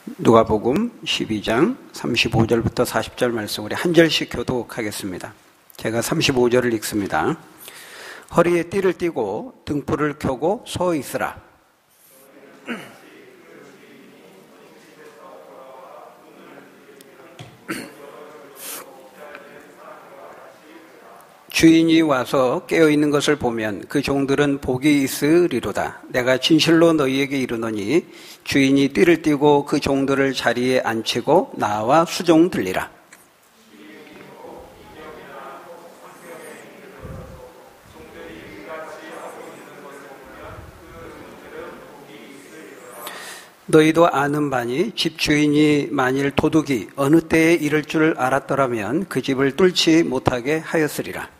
누가복음 12장 35절부터 40절 말씀 우리 한 절씩 교독하겠습니다. 제가 35절을 읽습니다. 허리에 띠를 띠고 등불을 켜고 서 있으라. 주인이 와서 깨어있는 것을 보면 그 종들은 복이 있으리로다. 내가 진실로 너희에게 이르노니 주인이 띠를 띠고 그 종들을 자리에 앉히고 나와 수종 들리라. 너희도 아는 바니 집주인이 만일 도둑이 어느 때에 이를 줄 알았더라면 그 집을 뚫지 못하게 하였으리라.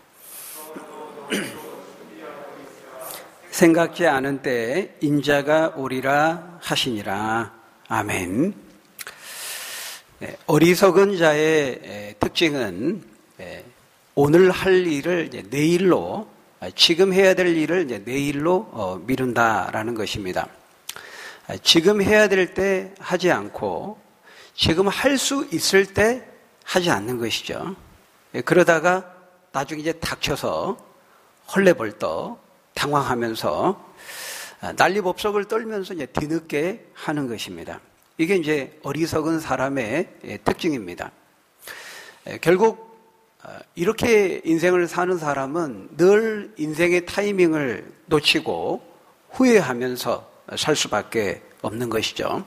생각지 않은 때에 인자가 오리라 하시니라. 아멘. 어리석은 자의 특징은 오늘 할 일을 내일로, 지금 해야 될 일을 내일로 미룬다라는 것입니다. 지금 해야 될 때 하지 않고 지금 할 수 있을 때 하지 않는 것이죠. 그러다가 나중에 이제 닥쳐서 헐레벌떡 당황하면서 난리법석을 떨면서 이제 뒤늦게 하는 것입니다. 이게 이제 어리석은 사람의 특징입니다. 결국 이렇게 인생을 사는 사람은 늘 인생의 타이밍을 놓치고 후회하면서 살 수밖에 없는 것이죠.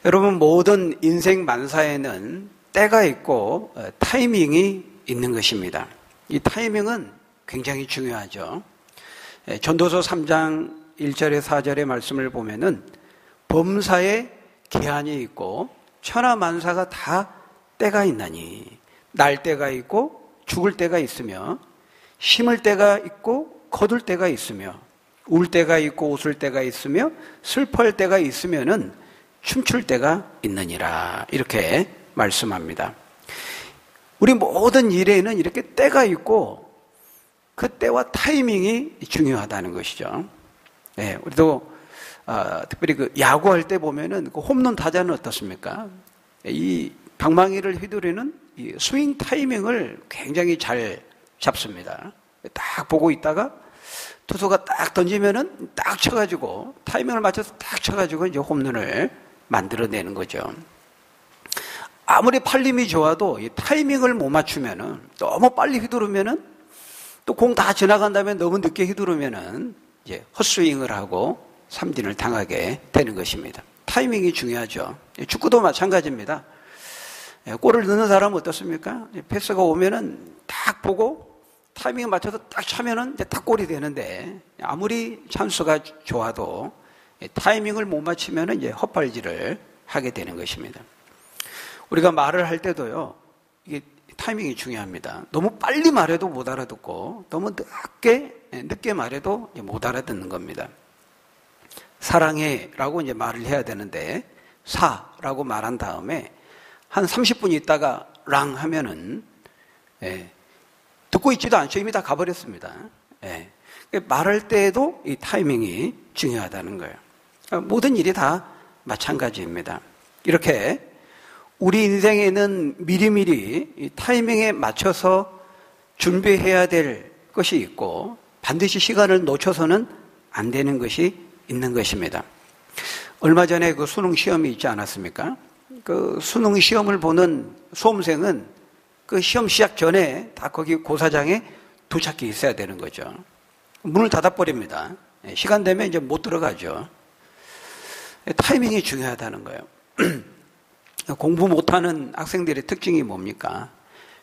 여러분, 모든 인생 만사에는 때가 있고 타이밍이 있는 것입니다. 이 타이밍은 굉장히 중요하죠. 전도서 3장 1절에 4절의 말씀을 보면은 범사에 기한이 있고 천하만사가 다 때가 있나니 날 때가 있고 죽을 때가 있으며 심을 때가 있고 거둘 때가 있으며 울 때가 있고 웃을 때가 있으며 슬퍼할 때가 있으면은 춤출 때가 있느니라. 이렇게 말씀합니다. 우리 모든 일에는 이렇게 때가 있고 그 때와 타이밍이 중요하다는 것이죠. 네, 우리도 특별히 그 야구할 때 보면은 그 홈런 타자는 어떻습니까? 이 방망이를 휘두르는 이 스윙 타이밍을 굉장히 잘 잡습니다. 딱 보고 있다가 투수가 딱 던지면은 딱 쳐가지고 타이밍을 맞춰서 딱 쳐가지고 이제 홈런을 만들어내는 거죠. 아무리 팔림이 좋아도 이 타이밍을 못 맞추면은 너무 빨리 휘두르면은 또 공 다 지나간 다음에 너무 늦게 휘두르면은 이제 헛스윙을 하고 삼진을 당하게 되는 것입니다. 타이밍이 중요하죠. 축구도 마찬가지입니다. 골을 넣는 사람은 어떻습니까? 패스가 오면은 딱 보고 타이밍에 맞춰서 딱 차면은 이제 딱 골이 되는데 아무리 찬스가 좋아도 타이밍을 못 맞추면은 이제 헛발질을 하게 되는 것입니다. 우리가 말을 할 때도요, 이게 타이밍이 중요합니다. 너무 빨리 말해도 못 알아듣고 너무 늦게 말해도 못 알아듣는 겁니다. 사랑해라고 이제 말을 해야 되는데 사라고 말한 다음에 한 30분 있다가 랑 하면은 듣고 있지도 않죠. 이미 다 가버렸습니다. 말할 때에도 이 타이밍이 중요하다는 거예요. 모든 일이 다 마찬가지입니다. 이렇게 우리 인생에는 미리미리 이 타이밍에 맞춰서 준비해야 될 것이 있고 반드시 시간을 놓쳐서는 안 되는 것이 있는 것입니다. 얼마 전에 그 수능 시험이 있지 않았습니까? 그 수능 시험을 보는 수험생은 그 시험 시작 전에 다 거기 고사장에 도착해 있어야 되는 거죠. 문을 닫아버립니다. 시간 되면 이제 못 들어가죠. 타이밍이 중요하다는 거예요. 공부 못하는 학생들의 특징이 뭡니까?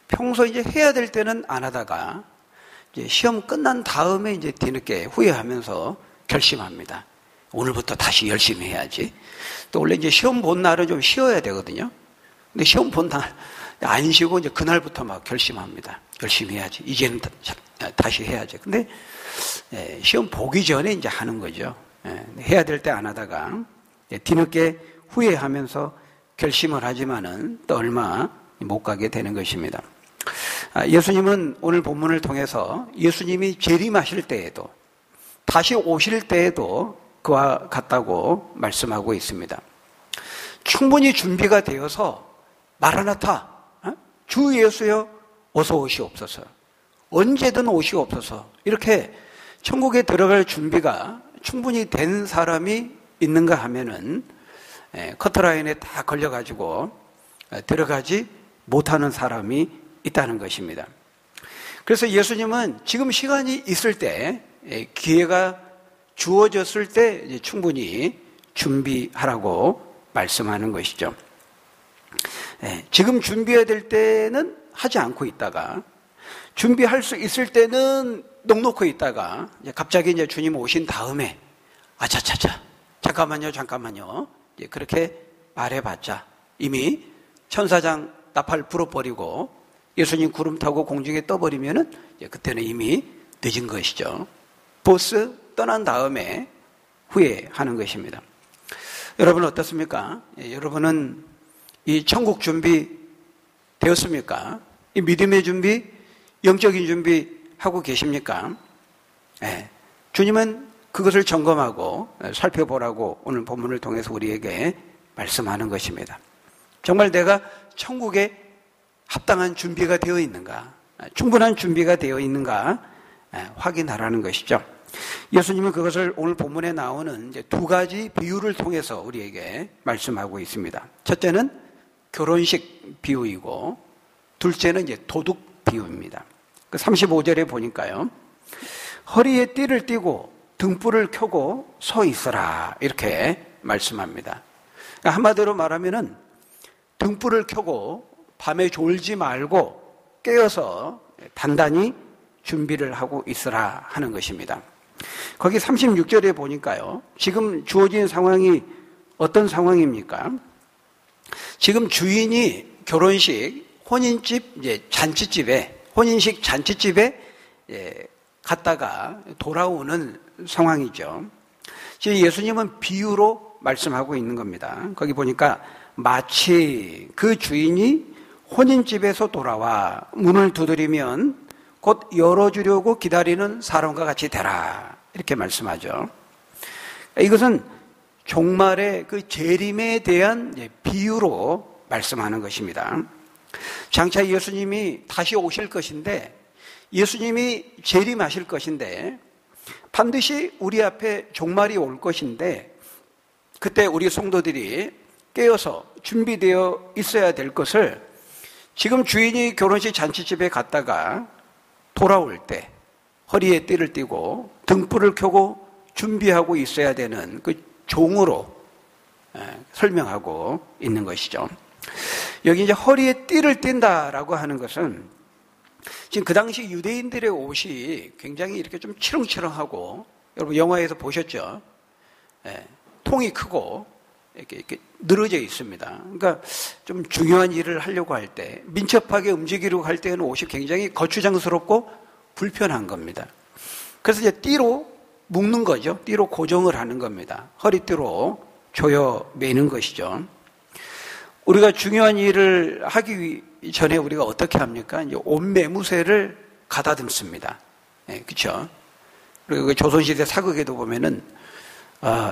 평소 이제 해야 될 때는 안 하다가 이제 시험 끝난 다음에 이제 뒤늦게 후회하면서 결심합니다. 오늘부터 다시 열심히 해야지. 또 원래 이제 시험 본 날은 좀 쉬어야 되거든요. 근데 시험 본 날 안 쉬고 이제 그날부터 막 결심합니다. 열심히 해야지. 이제는 다시 해야지. 근데 시험 보기 전에 이제 하는 거죠. 해야 될 때 안 하다가 뒤늦게 후회하면서 결심을 하지만은 또 얼마 못 가게 되는 것입니다. 예수님은 오늘 본문을 통해서 예수님이 재림하실 때에도 다시 오실 때에도 그와 같다고 말씀하고 있습니다. 충분히 준비가 되어서 마라나타, 주 예수여 어서 오시옵소서, 언제든 오시옵소서, 이렇게 천국에 들어갈 준비가 충분히 된 사람이 있는가 하면은 커트라인에 다 걸려가지고 들어가지 못하는 사람이 있다는 것입니다. 그래서 예수님은 지금 시간이 있을 때, 기회가 주어졌을 때 충분히 준비하라고 말씀하는 것이죠. 지금 준비해야 될 때는 하지 않고 있다가, 준비할 수 있을 때는 넋놓고 있다가, 갑자기 이제 주님 오신 다음에 아차차차 잠깐만요 그렇게 말해봤자 이미 천사장 나팔 불어버리고 예수님 구름 타고 공중에 떠버리면은 그때는 이미 늦은 것이죠. 보스 떠난 다음에 후회하는 것입니다. 여러분 어떻습니까? 여러분은 이 천국 준비 되었습니까? 이 믿음의 준비, 영적인 준비 하고 계십니까? 주님은 그것을 점검하고 살펴보라고 오늘 본문을 통해서 우리에게 말씀하는 것입니다. 정말 내가 천국에 합당한 준비가 되어 있는가, 충분한 준비가 되어 있는가 확인하라는 것이죠. 예수님은 그것을 오늘 본문에 나오는 이제 두 가지 비유를 통해서 우리에게 말씀하고 있습니다. 첫째는 결혼식 비유이고, 둘째는 이제 도둑 비유입니다. 35절에 보니까요, 허리에 띠를 띠고 등불을 켜고 서 있으라, 이렇게 말씀합니다. 한마디로 말하면은 등불을 켜고 밤에 졸지 말고 깨어서 단단히 준비를 하고 있으라 하는 것입니다. 거기 36절에 보니까요, 지금 주어진 상황이 어떤 상황입니까? 지금 주인이 결혼식, 혼인집, 이제 잔치집에, 혼인식 잔치집에 갔다가 돌아오는 상황이죠. 지금 예수님은 비유로 말씀하고 있는 겁니다. 거기 보니까 마치 그 주인이 혼인집에서 돌아와 문을 두드리면 곧 열어주려고 기다리는 사람과 같이 되라, 이렇게 말씀하죠. 이것은 종말의 그 재림에 대한 비유로 말씀하는 것입니다. 장차 예수님이 다시 오실 것인데, 예수님이 재림하실 것인데, 반드시 우리 앞에 종말이 올 것인데, 그때 우리 성도들이 깨어서 준비되어 있어야 될 것을 지금 주인이 결혼식 잔치집에 갔다가 돌아올 때 허리에 띠를 띠고 등불을 켜고 준비하고 있어야 되는 그 종으로 설명하고 있는 것이죠. 여기 이제 허리에 띠를 띈다라고 하는 것은, 지금 그 당시 유대인들의 옷이 굉장히 이렇게 좀 치렁치렁하고, 여러분 영화에서 보셨죠? 통이 크고 이렇게 늘어져 있습니다. 그러니까 좀 중요한 일을 하려고 할 때, 민첩하게 움직이려고 할 때는 옷이 굉장히 거추장스럽고 불편한 겁니다. 그래서 이제 띠로 묶는 거죠. 띠로 고정을 하는 겁니다. 허리띠로 조여 매는 것이죠. 우리가 중요한 일을 하기 전에 우리가 어떻게 합니까? 이제 옷 매무새를 가다듬습니다. 그렇죠? 그리고 그 조선시대 사극에도 보면은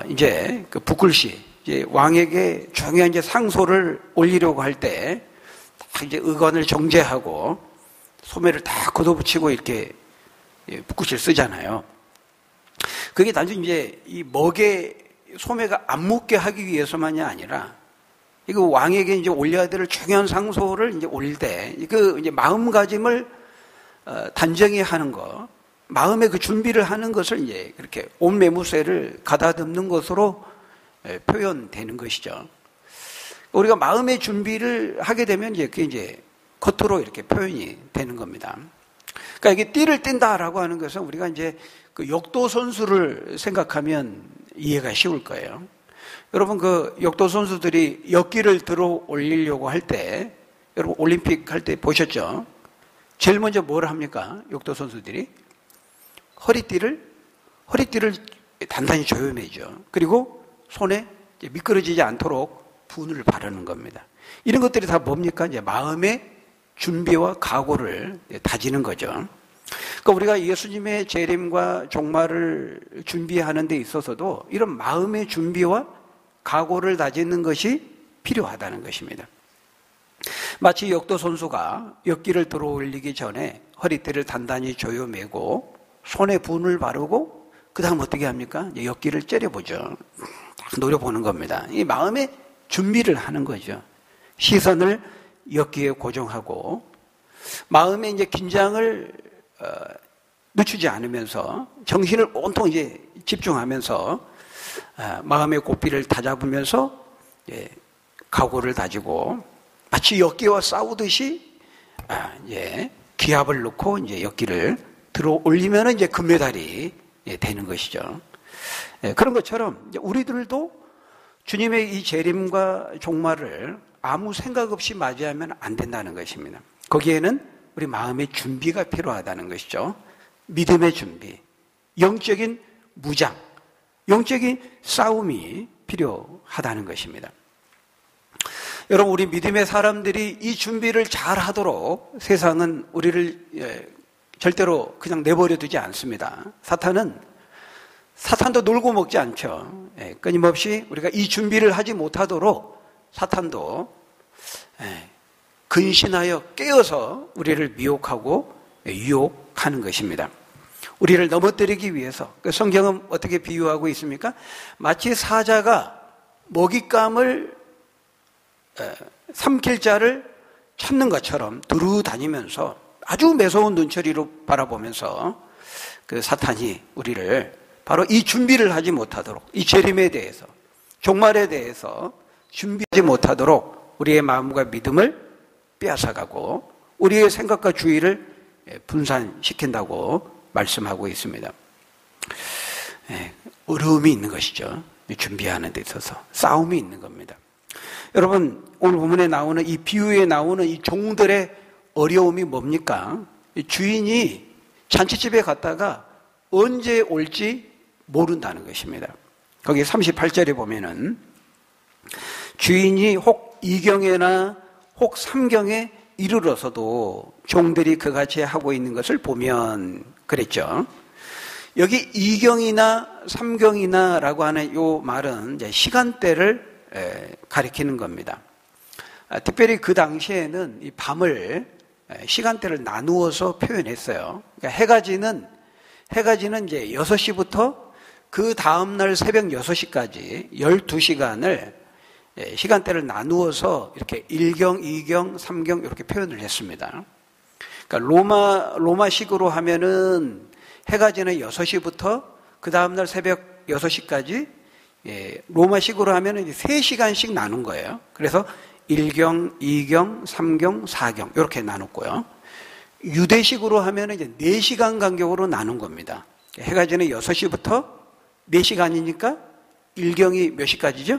이제 그 북글씨, 이제 왕에게 중요한 이제 상소를 올리려고 할 때 딱 이제 의관을 정제하고 소매를 다 걷어붙이고 이렇게 북글씨를 쓰잖아요. 그게 단순히 이제 이 먹에 소매가 안 묻게 하기 위해서만이 아니라, 이거 왕에게 이제 올려야 될 중요한 상소를 이제 올릴 때 그 이제 마음가짐을 단정히 하는 거, 마음의 그 준비를 하는 것을 이제 그렇게 옷 매무새를 가다듬는 것으로 표현되는 것이죠. 우리가 마음의 준비를 하게 되면 이제 그게 이제 겉으로 이렇게 표현이 되는 겁니다. 그러니까 이게 띠를 띈다라고 하는 것은 우리가 이제 그 역도 선수를 생각하면 이해가 쉬울 거예요. 여러분 그 역도 선수들이 역기를 들어 올리려고 할 때, 여러분 올림픽 할 때 보셨죠? 제일 먼저 뭘 합니까? 역도 선수들이 허리띠를 단단히 조여매죠. 그리고 손에 미끄러지지 않도록 분을 바르는 겁니다. 이런 것들이 다 뭡니까? 이제 마음의 준비와 각오를 다지는 거죠. 그러니까 우리가 예수님의 재림과 종말을 준비하는 데 있어서도 이런 마음의 준비와 각오를 다지는 것이 필요하다는 것입니다. 마치 역도 선수가 역기를 들어 올리기 전에 허리띠를 단단히 조여매고 손에 분을 바르고 그 다음 어떻게 합니까? 역기를 째려보죠. 노려보는 겁니다. 이 마음의 준비를 하는 거죠. 시선을 역기에 고정하고 마음의 이제 긴장을 늦추지 않으면서 정신을 온통 이제 집중하면서 마음의 고삐를 다잡으면서 각오를 다지고 마치 역기와 싸우듯이 기합을 넣고 이제 역기를 들어 올리면 이제 금메달이 되는 것이죠. 그런 것처럼 우리들도 주님의 이 재림과 종말을 아무 생각 없이 맞이하면 안 된다는 것입니다. 거기에는 우리 마음의 준비가 필요하다는 것이죠. 믿음의 준비, 영적인 무장, 영적인 싸움이 필요하다는 것입니다. 여러분, 우리 믿음의 사람들이 이 준비를 잘 하도록 세상은 우리를 절대로 그냥 내버려 두지 않습니다. 사탄도 놀고 먹지 않죠. 끊임없이 우리가 이 준비를 하지 못하도록 사탄도 근신하여 깨어서 우리를 미혹하고 유혹하는 것입니다. 우리를 넘어뜨리기 위해서. 성경은 어떻게 비유하고 있습니까? 마치 사자가 먹잇감을 삼킬 자를 찾는 것처럼 두루 다니면서 아주 매서운 눈초리로 바라보면서 그 사탄이 우리를 바로 이 준비를 하지 못하도록, 이 재림에 대해서, 종말에 대해서 준비하지 못하도록 우리의 마음과 믿음을 빼앗아가고 우리의 생각과 주의를 분산시킨다고 말씀하고 있습니다. 어려움이 있는 것이죠. 준비하는 데 있어서 싸움이 있는 겁니다. 여러분, 오늘 본문에 나오는 이 비유에 나오는 이 종들의 어려움이 뭡니까? 주인이 잔치집에 갔다가 언제 올지 모른다는 것입니다. 거기 38절에 보면은 주인이 혹 2경에나 혹 3경에 이르러서도 종들이 그같이 하고 있는 것을 보면 그랬죠. 여기 2경이나 3경이나 라고 하는 이 말은 이제 시간대를 가리키는 겁니다. 특별히 그 당시에는 이 밤을 시간대를 나누어서 표현했어요. 그러니까 해가 지는 이제 6시부터 그 다음날 새벽 6시까지 12시간을 시간대를 나누어서 이렇게 1경, 2경, 3경 이렇게 표현을 했습니다. 그러니까 로마식으로 하면은 해가 지는 6시부터 그 다음날 새벽 6시까지 로마식으로 하면은 3시간씩 나눈 거예요. 그래서 1경, 2경, 3경, 4경 이렇게 나눴고요. 유대식으로 하면 이제 4시간 간격으로 나눈 겁니다. 해가 지는 6시부터 4시간이니까 1경이 몇 시까지죠?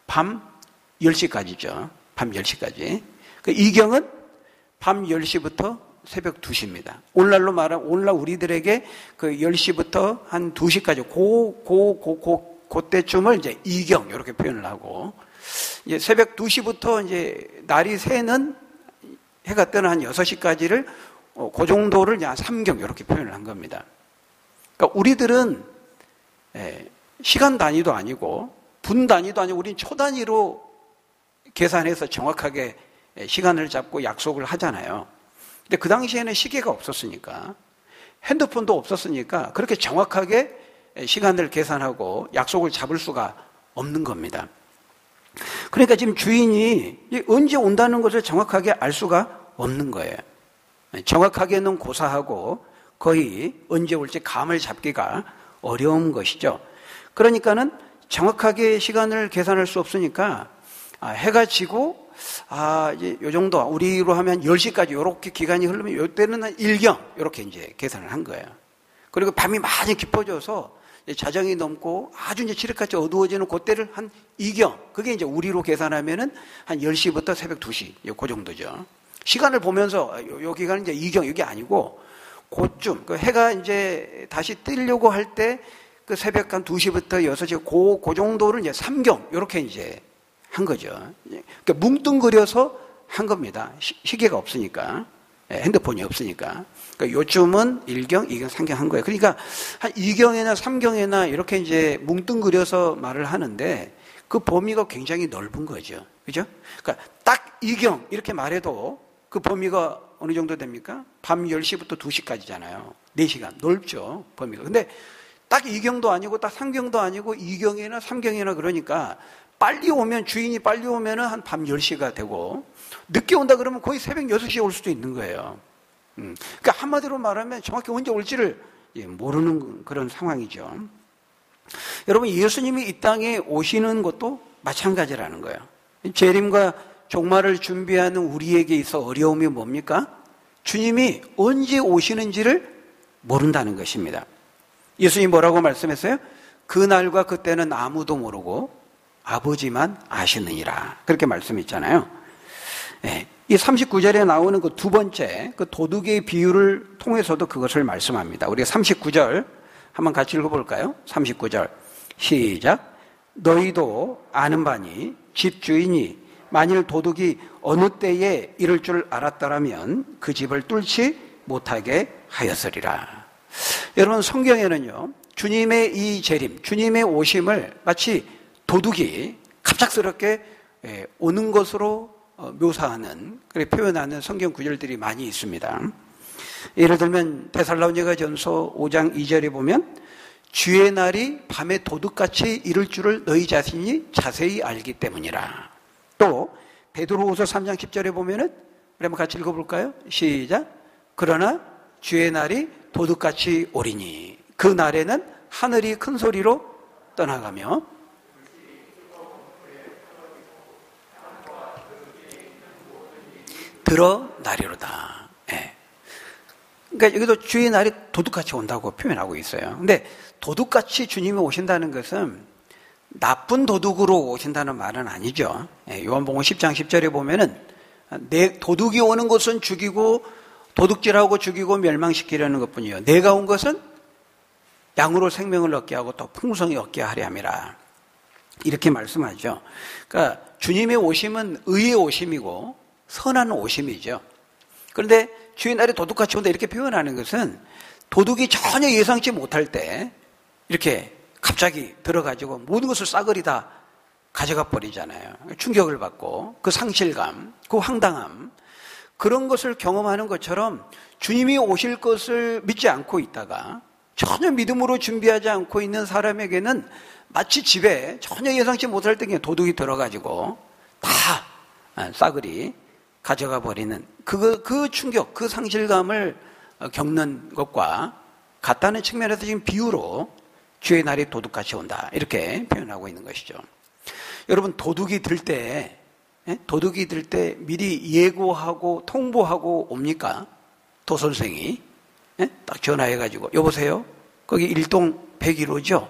밤 10시까지죠. 밤 10시까지. 2경은 밤 10시부터 새벽 2시입니다. 오늘날로 말하면 오늘날 우리들에게 그 10시부터 한 2시까지 그때쯤을 이제 2경 이렇게 표현을 하고 이제 새벽 2시부터 이제 날이 새는 해가 뜨는 한 6시까지를 그 정도를 이제 3경 이렇게 표현을 한 겁니다. 그러니까 우리들은 시간 단위도 아니고 분 단위도 아니고 우리는 초 단위로 계산해서 정확하게 시간을 잡고 약속을 하잖아요. 근데 그 당시에는 시계가 없었으니까 핸드폰도 없었으니까 그렇게 정확하게 시간을 계산하고 약속을 잡을 수가 없는 겁니다. 그러니까 지금 주인이 언제 온다는 것을 정확하게 알 수가 없는 거예요. 정확하게는 고사하고 거의 언제 올지 감을 잡기가 어려운 것이죠. 그러니까는 정확하게 시간을 계산할 수 없으니까 해가 지고 이제 요 정도 우리로 하면 10시까지 이렇게 기간이 흐르면 이때는 한 1경 이렇게 이제 계산을 한 거예요. 그리고 밤이 많이 깊어져서 자정이 넘고 아주 이제 칠흑같이 어두워지는 그때를 한 2경. 그게 이제 우리로 계산하면은 한 10시부터 새벽 2시. 그 정도죠. 시간을 보면서 요 기간은 이제 2경 이게 아니고 그쯤 그 해가 이제 다시 뜨려고 할 때 그 새벽 한 2시부터 6시 그 정도를 이제 3경 이렇게 이제 한 거죠. 그러니까 뭉뚱그려서 한 겁니다. 시계가 없으니까. 핸드폰이 없으니까. 그러니까 요쯤은 1경, 2경, 3경 한 거예요. 그러니까 한 2경이나 3경이나 이렇게 이제 뭉뚱그려서 말을 하는데 그 범위가 굉장히 넓은 거죠. 그죠? 그러니까 딱 이경 이렇게 말해도 그 범위가 어느 정도 됩니까? 밤 10시부터 2시까지잖아요. 4시간. 넓죠, 범위가. 근데 딱 이경도 아니고 딱 삼경도 아니고 이경이나 삼경이나 그러니까 빨리 오면, 주인이 빨리 오면은 한 밤 10시가 되고, 늦게 온다 그러면 거의 새벽 6시에 올 수도 있는 거예요. 그러니까 한마디로 말하면 정확히 언제 올지를 모르는 그런 상황이죠. 여러분, 예수님이 이 땅에 오시는 것도 마찬가지라는 거예요. 재림과 종말을 준비하는 우리에게 있어 어려움이 뭡니까? 주님이 언제 오시는지를 모른다는 것입니다. 예수님이 뭐라고 말씀했어요? 그날과 그때는 아무도 모르고 아버지만 아시느니라. 그렇게 말씀했잖아요. 네. 이 39절에 나오는 그 두 번째, 그 도둑의 비유를 통해서도 그것을 말씀합니다. 우리가 39절 한번 같이 읽어볼까요? 39절. 시작. 너희도 아는 바니 집주인이 만일 도둑이 어느 때에 이럴 줄 알았더라면 그 집을 뚫지 못하게 하였으리라. 여러분, 성경에는요, 주님의 이 재림, 주님의 오심을 마치 도둑이 갑작스럽게 오는 것으로 묘사하는, 그렇게 표현하는 성경 구절들이 많이 있습니다. 예를 들면 데살로니가전서 5장 2절에 보면 주의 날이 밤에 도둑같이 이를 줄을 너희 자신이 자세히 알기 때문이라. 또 베드로후서 3장 10절에 보면은, 우리 한번 같이 읽어볼까요? 시작. 그러나 주의 날이 도둑같이 오리니 그 날에는 하늘이 큰 소리로 떠나가며 드러나리로다. 예. 그러니까 여기도 주의 날이 도둑같이 온다고 표현하고 있어요. 근데 도둑같이 주님이 오신다는 것은 나쁜 도둑으로 오신다는 말은 아니죠. 예, 요한복음 10장 10절에 보면은 내 도둑이 오는 것은 죽이고 도둑질하고 죽이고 멸망시키려는 것뿐이요. 내가 온 것은 양으로 생명을 얻게 하고 또 풍성히 얻게 하려 함이라. 이렇게 말씀하죠. 그러니까 주님의 오심은 의의 오심이고 선한 오심이죠. 그런데 주의 날이 도둑같이 온다 이렇게 표현하는 것은 도둑이 전혀 예상치 못할 때 이렇게 갑자기 들어가지고 모든 것을 싸그리 다 가져가 버리잖아요. 충격을 받고 그 상실감, 그 황당함, 그런 것을 경험하는 것처럼 주님이 오실 것을 믿지 않고 있다가 전혀 믿음으로 준비하지 않고 있는 사람에게는 마치 집에 전혀 예상치 못할 때 그냥 도둑이 들어가지고 다 싸그리 가져가 버리는 그 충격, 그 상실감을 겪는 것과 같다는 측면에서 지금 비유로 주의 날이 도둑같이 온다 이렇게 표현하고 있는 것이죠. 여러분, 도둑이 들 때 미리 예고하고 통보하고 옵니까? 도선생이 딱 전화해가지고 여보세요? 거기 일동 101호죠?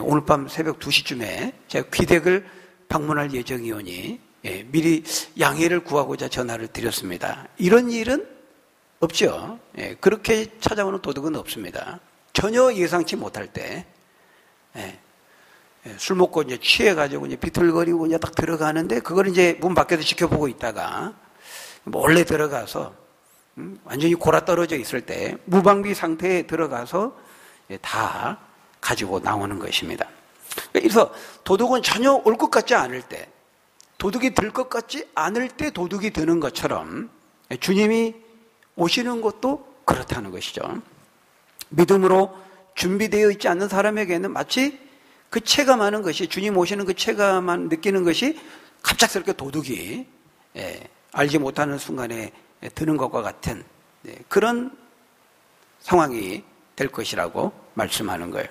오늘 밤 새벽 2시쯤에 제가 귀댁을 방문할 예정이오니 미리 양해를 구하고자 전화를 드렸습니다. 이런 일은 없죠. 그렇게 찾아오는 도둑은 없습니다. 전혀 예상치 못할 때 술 먹고 이제 취해가지고 이제 비틀거리고 이제 딱 들어가는데 그걸 이제 문 밖에서 지켜보고 있다가 몰래 들어가서 완전히 골아 떨어져 있을 때 무방비 상태에 들어가서 다 가지고 나오는 것입니다. 그래서 도둑은 전혀 올 것 같지 않을 때, 도둑이 들 것 같지 않을 때 도둑이 드는 것처럼 주님이 오시는 것도 그렇다는 것이죠. 믿음으로 준비되어 있지 않는 사람에게는 마치 그 체감하는 것이, 주님 오시는 그 체감만 느끼는 것이 갑작스럽게 도둑이 알지 못하는 순간에 드는 것과 같은 그런 상황이 될 것이라고 말씀하는 거예요.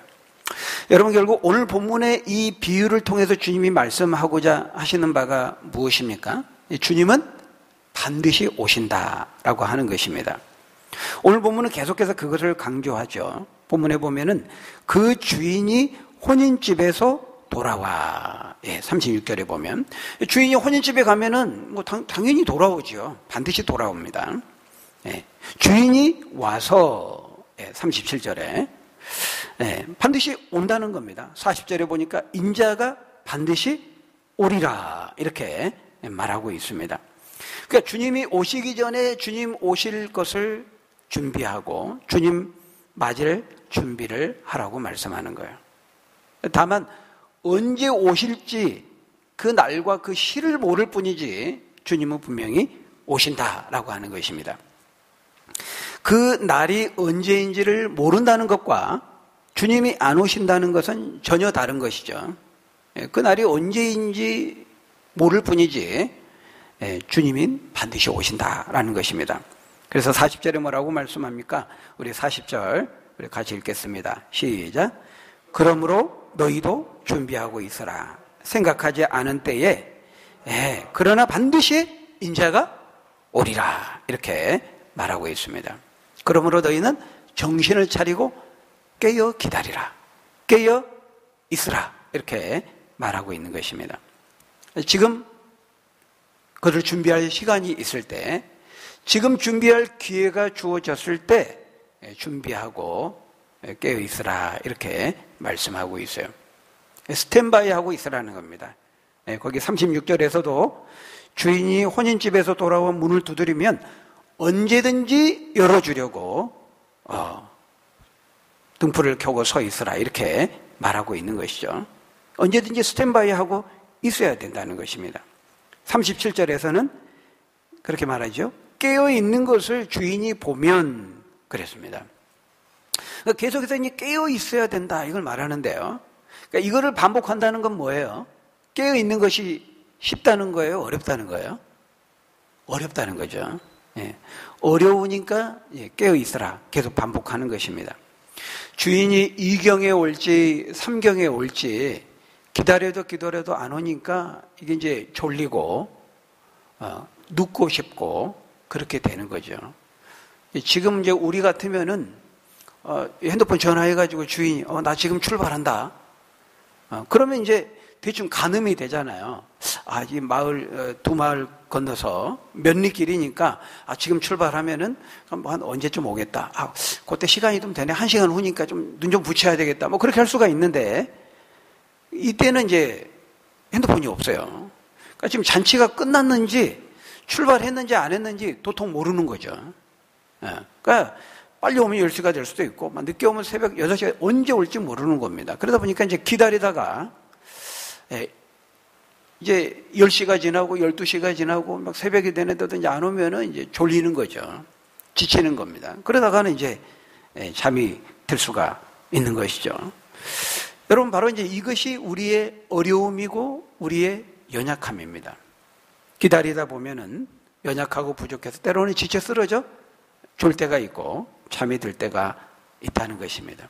여러분, 결국 오늘 본문의 이 비유를 통해서 주님이 말씀하고자 하시는 바가 무엇입니까? 주님은 반드시 오신다라고 하는 것입니다. 오늘 본문은 계속해서 그것을 강조하죠. 본문에 보면은 그 주인이 혼인집에서 돌아와. 36절에 보면 주인이 혼인집에 가면은 뭐 당연히 돌아오죠. 반드시 돌아옵니다. 주인이 와서 37절에 반드시 온다는 겁니다. 40절에 보니까 인자가 반드시 오리라 이렇게 말하고 있습니다. 그러니까 주님이 오시기 전에 주님 오실 것을 준비하고 주님 맞을 준비를 하라고 말씀하는 거예요. 다만 언제 오실지 그 날과 그 시를 모를 뿐이지 주님은 분명히 오신다라고 하는 것입니다. 그 날이 언제인지를 모른다는 것과 주님이 안 오신다는 것은 전혀 다른 것이죠. 그 날이 언제인지 모를 뿐이지 주님이 반드시 오신다라는 것입니다. 그래서 40절에 뭐라고 말씀합니까? 우리 40절 우리 같이 읽겠습니다. 시작. 그러므로 너희도 준비하고 있어라. 생각하지 않은 때에 그러나 반드시 인자가 오리라. 이렇게 말하고 있습니다. 그러므로 너희는 정신을 차리고 깨어 기다리라. 깨어 있으라. 이렇게 말하고 있는 것입니다. 지금 그를 준비할 시간이 있을 때, 지금 준비할 기회가 주어졌을 때 준비하고 깨어 있으라. 이렇게 말씀하고 있어요. 스탠바이 하고 있으라는 겁니다. 거기 36절에서도 주인이 혼인집에서 돌아온 문을 두드리면 언제든지 열어주려고 등불을 켜고 서 있으라. 이렇게 말하고 있는 것이죠. 언제든지 스탠바이 하고 있어야 된다는 것입니다. 37절에서는 그렇게 말하죠. 깨어있는 것을 주인이 보면 그랬습니다. 계속해서 깨어 있어야 된다 이걸 말하는데요. 그러니까 이거를 반복한다는 건 뭐예요? 깨어 있는 것이 쉽다는 거예요? 어렵다는 거예요? 어렵다는 거죠. 어려우니까 깨어 있으라 계속 반복하는 것입니다. 주인이 2경에 올지 3경에 올지 기다려도 안 오니까 이게 이제 졸리고 눕고 싶고 그렇게 되는 거죠. 지금 이제 우리 같으면은 핸드폰 전화해가지고 주인이 나 지금 출발한다. 그러면 이제 대충 가늠이 되잖아요. 이 마을 두 마을 건너서 몇 리 길이니까 지금 출발하면은 한 언제쯤 오겠다. 그때 시간이 좀 되네. 1시간 후니까 좀 눈 좀 붙여야 되겠다. 뭐 그렇게 할 수가 있는데 이때는 이제 핸드폰이 없어요. 그러니까 지금 잔치가 끝났는지 출발했는지 안 했는지 도통 모르는 거죠. 그러니까 빨리 오면 10시가 될 수도 있고 늦게 오면 새벽 6시가 언제 올지 모르는 겁니다. 그러다 보니까 이제 기다리다가 이제 10시가 지나고 12시가 지나고 막 새벽이 되는데도 이제 안 오면은 이제 졸리는 거죠. 지치는 겁니다. 그러다가는 이제 잠이 들 수가 있는 것이죠. 여러분, 바로 이제 이것이 우리의 어려움이고 우리의 연약함입니다. 기다리다 보면은 연약하고 부족해서 때로는 지쳐 쓰러져 졸 때가 있고 잠이 들 때가 있다는 것입니다.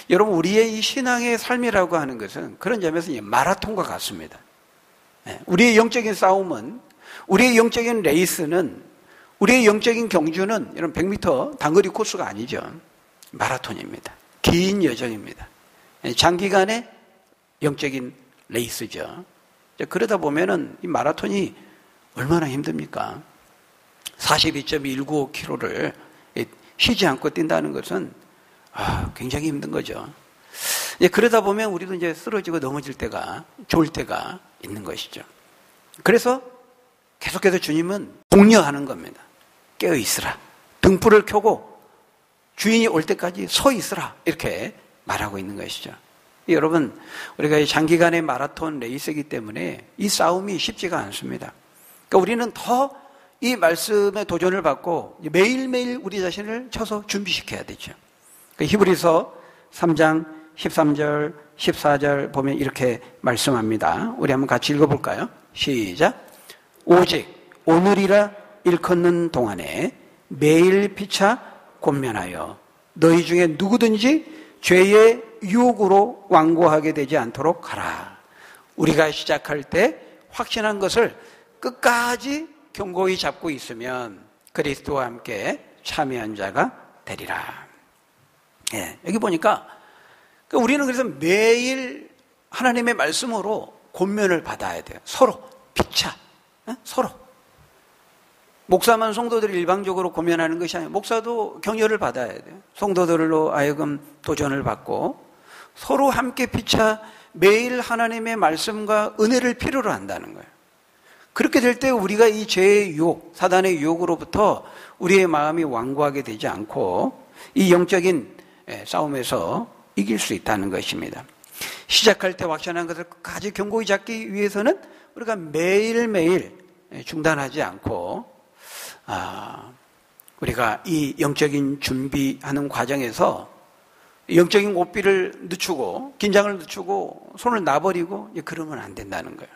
여러분, 우리의 이 신앙의 삶이라고 하는 것은 그런 점에서 마라톤과 같습니다. 우리의 영적인 싸움은, 우리의 영적인 레이스는, 우리의 영적인 경주는 이런 100m 단거리 코스가 아니죠. 마라톤입니다. 긴 여정입니다. 장기간의 영적인 레이스죠. 그러다 보면은 이 마라톤이 얼마나 힘듭니까? 42.195km를 쉬지 않고 뛴다는 것은 굉장히 힘든 거죠. 그러다 보면 우리도 이제 쓰러지고 넘어질 때가, 졸 때가 있는 것이죠. 그래서 계속해서 주님은 독려하는 겁니다. 깨어 있으라. 등불을 켜고 주인이 올 때까지 서 있으라. 이렇게 말하고 있는 것이죠. 여러분, 우리가 이 장기간의 마라톤 레이스이기 때문에 이 싸움이 쉽지가 않습니다. 그러니까 우리는 더 이 말씀에 도전을 받고 매일매일 우리 자신을 쳐서 준비시켜야 되죠. 히브리서 3장 13절, 14절 보면 이렇게 말씀합니다. 우리 한번 같이 읽어볼까요? 시작. 오직 오늘이라 일컫는 동안에 매일 피차 권면하여 너희 중에 누구든지 죄의 유혹으로 완고하게 되지 않도록 하라. 우리가 시작할 때 확신한 것을 끝까지 견고히 잡고 있으면 그리스도와 함께 참여한 자가 되리라. 여기 보니까 우리는 그래서 매일 하나님의 말씀으로 권면을 받아야 돼요. 서로 피차, 서로. 목사만 성도들이 일방적으로 권면하는 것이 아니라 목사도 격려를 받아야 돼요. 성도들로 하여금 도전을 받고 서로 함께 피차 매일 하나님의 말씀과 은혜를 필요로 한다는 거예요. 그렇게 될 때 우리가 이 죄의 유혹, 사단의 유혹으로부터 우리의 마음이 완고하게 되지 않고 이 영적인 싸움에서 이길 수 있다는 것입니다. 시작할 때 확신한 것을 끝까지 견고히 잡기 위해서는 우리가 매일매일 중단하지 않고 우리가 이 영적인 준비하는 과정에서 영적인 고삐를 늦추고 긴장을 늦추고 손을 놔버리고 그러면 안 된다는 거예요.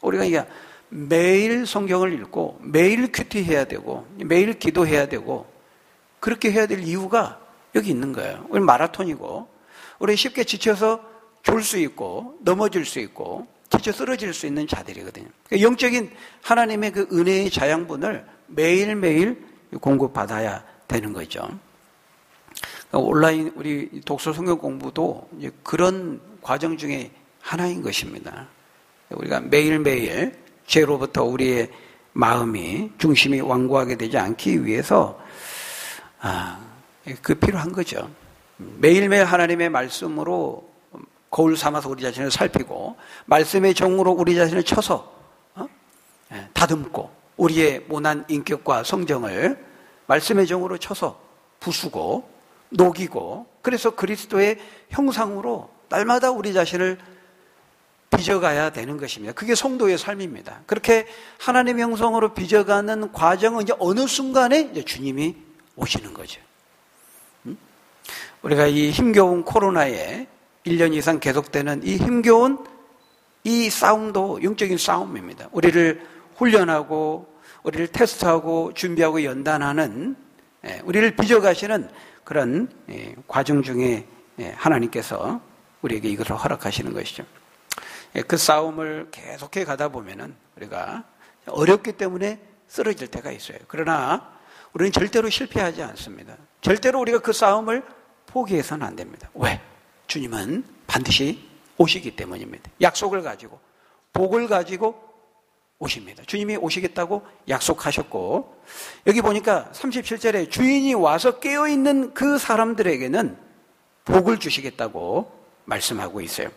우리가 이게 매일 성경을 읽고 매일 큐티해야 되고 매일 기도해야 되고 그렇게 해야 될 이유가 여기 있는 거예요. 우리 마라톤이고 우리 쉽게 지쳐서 졸 수 있고 넘어질 수 있고 지쳐 쓰러질 수 있는 자들이거든요. 그러니까 영적인 하나님의 그 은혜의 자양분을 매일매일 공급받아야 되는 거죠. 그러니까 온라인 우리 독서 성경 공부도 이제 그런 과정 중에 하나인 것입니다. 우리가 매일매일 죄로부터 우리의 마음이 중심이 완고하게 되지 않기 위해서 그 필요한 거죠. 매일매일 하나님의 말씀으로 거울 삼아서 우리 자신을 살피고 말씀의 정으로 우리 자신을 쳐서 다듬고 우리의 모난 인격과 성정을 말씀의 정으로 쳐서 부수고 녹이고 그래서 그리스도의 형상으로 날마다 우리 자신을 빚어가야 되는 것입니다. 그게 성도의 삶입니다. 그렇게 하나님의 형상으로 빚어가는 과정은 이제 어느 순간에 이제 주님이 오시는 거죠. 우리가 이 힘겨운 코로나에 1년 이상 계속되는 이 힘겨운 이 싸움도 영적인 싸움입니다. 우리를 훈련하고 우리를 테스트하고 준비하고 연단하는 우리를 빚어가시는 그런 과정 중에 하나님께서 우리에게 이것을 허락하시는 것이죠. 그 싸움을 계속해 가다 보면은 우리가 어렵기 때문에 쓰러질 때가 있어요. 그러나 우리는 절대로 실패하지 않습니다. 절대로 우리가 그 싸움을 포기해서는 안 됩니다. 왜? 주님은 반드시 오시기 때문입니다. 약속을 가지고 복을 가지고 오십니다. 주님이 오시겠다고 약속하셨고 여기 보니까 37절에 주인이 와서 깨어있는 그 사람들에게는 복을 주시겠다고 말씀하고 있어요.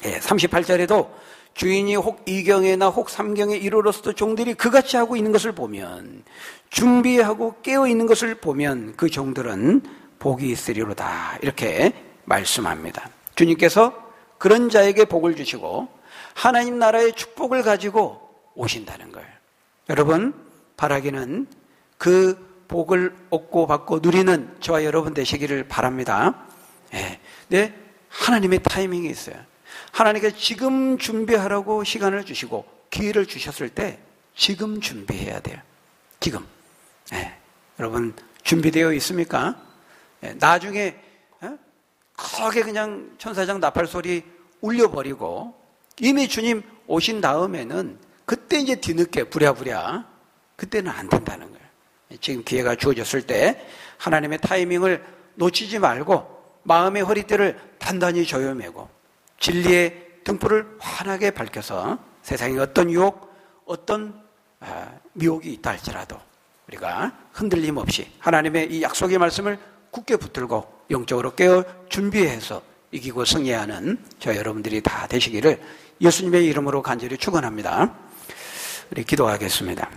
38절에도 주인이 혹 2경에나 혹 3경에 이르렀어도 종들이 그같이 하고 있는 것을 보면 준비하고 깨어있는 것을 보면 그 종들은 복이 있으리로다 이렇게 말씀합니다. 주님께서 그런 자에게 복을 주시고 하나님 나라의 축복을 가지고 오신다는 거예요. 여러분 바라기는 그 복을 얻고 받고 누리는 저와 여러분 되시기를 바랍니다. 네, 하나님의 타이밍이 있어요. 하나님께서 지금 준비하라고 시간을 주시고 기회를 주셨을 때 지금 준비해야 돼요. 지금. 여러분 준비되어 있습니까? 나중에 크게 그냥 천사장 나팔 소리 울려버리고 이미 주님 오신 다음에는 그때 이제 뒤늦게 부랴부랴 그때는 안 된다는 거예요. 지금 기회가 주어졌을 때 하나님의 타이밍을 놓치지 말고 마음의 허리띠를 단단히 조여매고 진리의 등불을 환하게 밝혀서 세상에 어떤 유혹, 어떤 미혹이 있다 할지라도 우리가 흔들림 없이 하나님의 이 약속의 말씀을 굳게 붙들고 영적으로 깨어 준비해서 이기고 승리하는 저 여러분들이 다 되시기를 예수님의 이름으로 간절히 축원합니다. 우리 기도하겠습니다.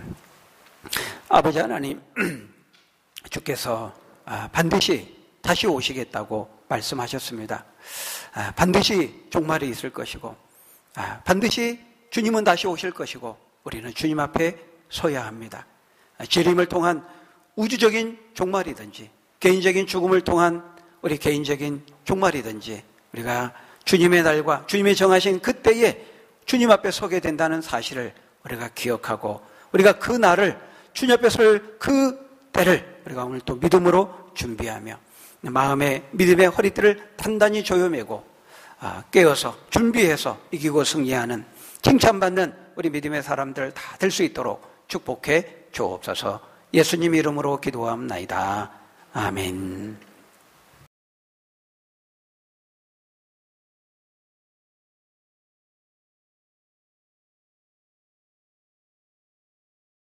아버지 하나님, 주께서 반드시 다시 오시겠다고 말씀하셨습니다. 반드시 종말이 있을 것이고 반드시 주님은 다시 오실 것이고 우리는 주님 앞에 서야 합니다. 재림을 통한 우주적인 종말이든지 개인적인 죽음을 통한 우리 개인적인 종말이든지 우리가 주님의 날과 주님의 정하신 그때에 주님 앞에 서게 된다는 사실을 우리가 기억하고 우리가 그 날을 주님 앞에 설 그 때를 우리가 오늘 또 믿음으로 준비하며 마음의 믿음의 허리띠를 단단히 조여매고 깨어서 준비해서 이기고 승리하는 칭찬받는 우리 믿음의 사람들 다 될 수 있도록 축복해 주옵소서. 예수님 이름으로 기도하옵나이다. 아멘.